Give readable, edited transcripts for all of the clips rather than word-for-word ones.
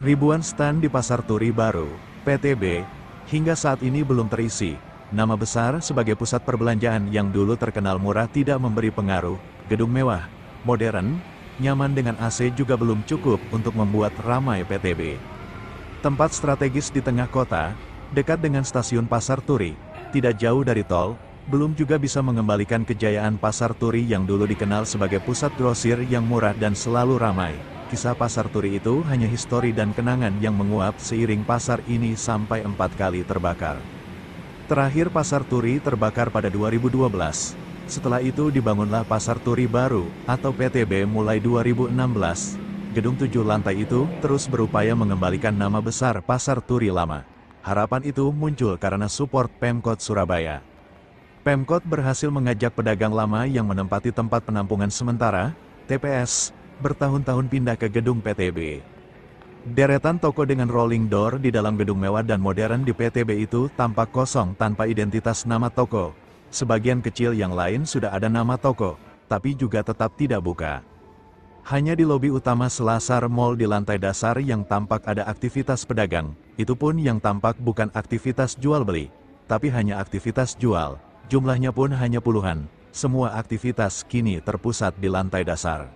Ribuan stan di Pasar Turi Baru, PTB, hingga saat ini belum terisi. Nama besar sebagai pusat perbelanjaan yang dulu terkenal murah tidak memberi pengaruh. Gedung mewah, modern, nyaman dengan AC juga belum cukup untuk membuat ramai PTB. Tempat strategis di tengah kota, dekat dengan stasiun Pasar Turi, tidak jauh dari tol, belum juga bisa mengembalikan kejayaan Pasar Turi yang dulu dikenal sebagai pusat grosir yang murah dan selalu ramai. Kisah Pasar Turi itu hanya histori dan kenangan yang menguap seiring pasar ini sampai 4 kali terbakar. Terakhir Pasar Turi terbakar pada 2012. Setelah itu dibangunlah Pasar Turi Baru, atau PTB mulai 2016. Gedung 7 lantai itu terus berupaya mengembalikan nama besar Pasar Turi lama. Harapan itu muncul karena support Pemkot Surabaya. Pemkot berhasil mengajak pedagang lama yang menempati tempat penampungan sementara, TPS, bertahun-tahun pindah ke gedung PTB. Deretan toko dengan rolling door di dalam gedung mewah dan modern di PTB itu tampak kosong tanpa identitas nama toko. Sebagian kecil yang lain sudah ada nama toko, tapi juga tetap tidak buka. Hanya di lobi utama Selasar Mall di lantai dasar yang tampak ada aktivitas pedagang, itu pun yang tampak bukan aktivitas jual beli, tapi hanya aktivitas jual. Jumlahnya pun hanya puluhan, semua aktivitas kini terpusat di lantai dasar.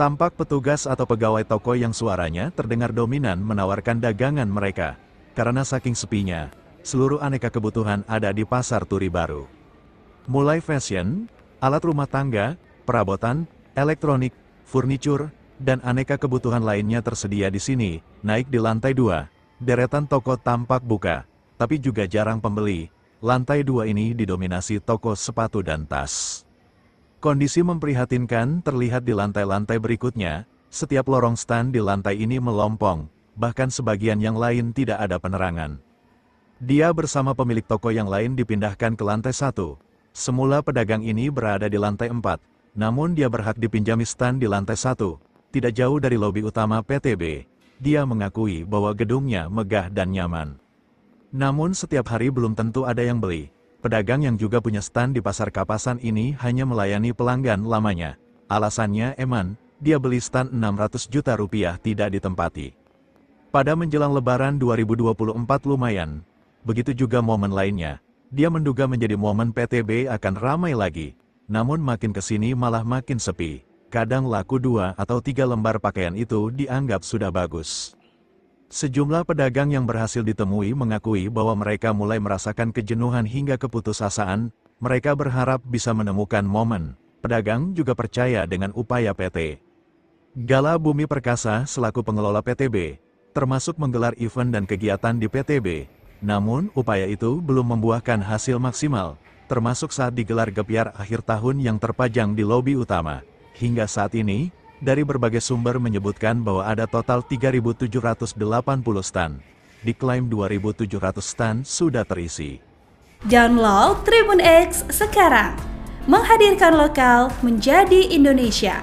Tampak petugas atau pegawai toko yang suaranya terdengar dominan menawarkan dagangan mereka. Karena saking sepinya, seluruh aneka kebutuhan ada di Pasar Turi Baru. Mulai fashion, alat rumah tangga, perabotan, elektronik, furnitur, dan aneka kebutuhan lainnya tersedia di sini. Naik di lantai 2, deretan toko tampak buka, tapi juga jarang pembeli. Lantai 2 ini didominasi toko sepatu dan tas. Kondisi memprihatinkan terlihat di lantai-lantai berikutnya, setiap lorong stan di lantai ini melompong, bahkan sebagian yang lain tidak ada penerangan. Dia bersama pemilik toko yang lain dipindahkan ke lantai 1. Semula pedagang ini berada di lantai 4, namun dia berhak dipinjami stan di lantai 1, tidak jauh dari lobi utama PTB. Dia mengakui bahwa gedungnya megah dan nyaman. Namun setiap hari belum tentu ada yang beli. Pedagang yang juga punya stan di Pasar Kapasan ini hanya melayani pelanggan lamanya. Alasannya eman, dia beli stan 600 juta rupiah tidak ditempati. Pada menjelang Lebaran 2024 lumayan. Begitu juga momen lainnya. Dia menduga menjadi momen PTB akan ramai lagi. Namun makin kesini malah makin sepi. Kadang laku 2 atau 3 lembar pakaian itu dianggap sudah bagus. Sejumlah pedagang yang berhasil ditemui mengakui bahwa mereka mulai merasakan kejenuhan hingga keputusasaan. Mereka berharap bisa menemukan momen. Pedagang juga percaya dengan upaya PT Gala Bumi Perkasa selaku pengelola PTB, termasuk menggelar event dan kegiatan di PTB. Namun, upaya itu belum membuahkan hasil maksimal, termasuk saat digelar gebyar akhir tahun yang terpajang di lobi utama. Hingga saat ini, dari berbagai sumber menyebutkan bahwa ada total 3.780 stan. Diklaim 2.700 stan sudah terisi. Download Tribun X sekarang. Menghadirkan lokal menjadi Indonesia.